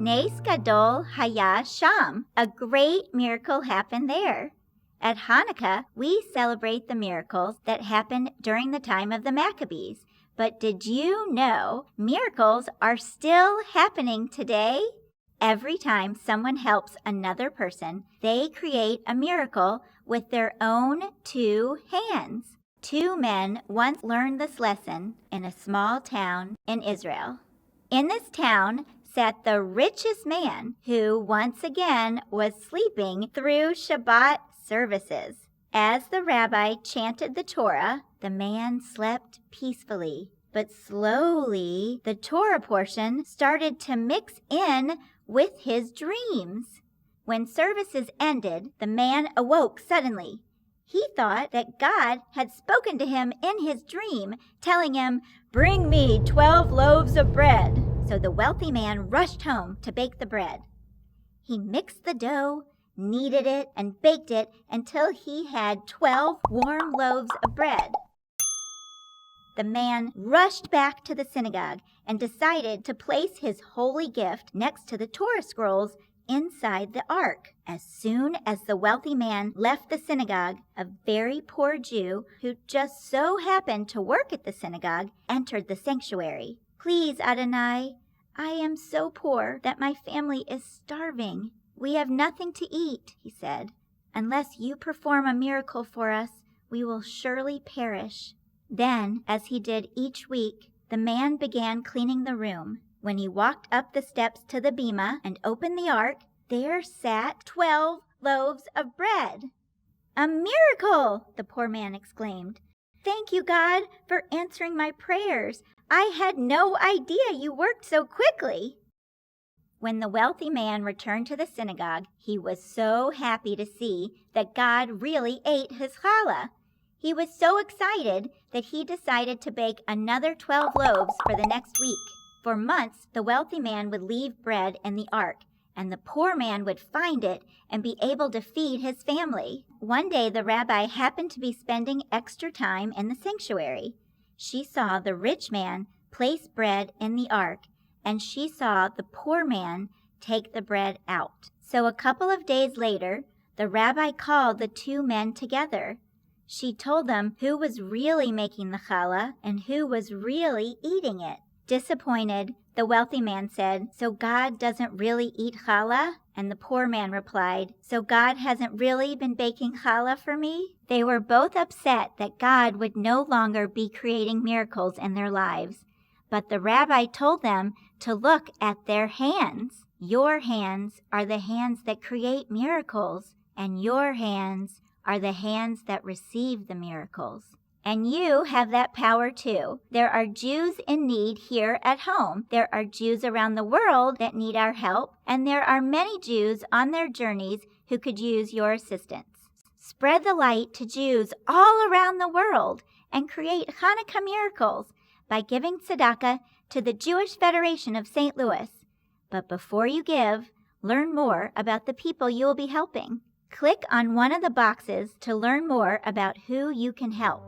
Nes Gadol Haya Sham. A great miracle happened there. At Hanukkah, we celebrate the miracles that happened during the time of the Maccabees. But did you know miracles are still happening today? Every time someone helps another person, they create a miracle with their own 2 hands. 2 men once learned this lesson in a small town in Israel. In this town sat the richest man who once again was sleeping through Shabbat services. As the rabbi chanted the Torah, the man slept peacefully. But slowly, the Torah portion started to mix in with his dreams. When services ended, the man awoke suddenly. He thought that God had spoken to him in his dream, telling him, "Bring me 12 loaves of bread." So the wealthy man rushed home to bake the bread. He mixed the dough, kneaded it, and baked it until he had 12 warm loaves of bread. The man rushed back to the synagogue and decided to place his holy gift next to the Torah scrolls inside the ark. As soon as the wealthy man left the synagogue, a very poor Jew who just so happened to work at the synagogue entered the sanctuary. "Please, Adonai, I am so poor that my family is starving. We have nothing to eat," he said. "Unless you perform a miracle for us, we will surely perish." Then, as he did each week, the man began cleaning the room. When he walked up the steps to the bima and opened the ark, there sat 12 loaves of bread. "A miracle!" the poor man exclaimed. "Thank you, God, for answering my prayers. I had no idea you worked so quickly." When the wealthy man returned to the synagogue, he was so happy to see that God really ate his challah. He was so excited that he decided to bake another 12 loaves for the next week. For months, the wealthy man would leave bread in the ark, and the poor man would find it and be able to feed his family. One day, the rabbi happened to be spending extra time in the sanctuary. She saw the rich man place bread in the ark, and she saw the poor man take the bread out. So a couple of days later, the rabbi called the 2 men together. She told them who was really making the challah and who was really eating it. Disappointed, the wealthy man said, "So God doesn't really eat challah?" And the poor man replied, "So God hasn't really been baking challah for me?" They were both upset that God would no longer be creating miracles in their lives. But the rabbi told them to look at their hands. Your hands are the hands that create miracles, and your hands are the hands that receive the miracles. And you have that power too. There are Jews in need here at home. There are Jews around the world that need our help, and there are many Jews on their journeys who could use your assistance. Spread the light to Jews all around the world and create Hanukkah miracles by giving tzedakah to the Jewish Federation of St. Louis. But before you give, learn more about the people you will be helping. Click on one of the boxes to learn more about who you can help.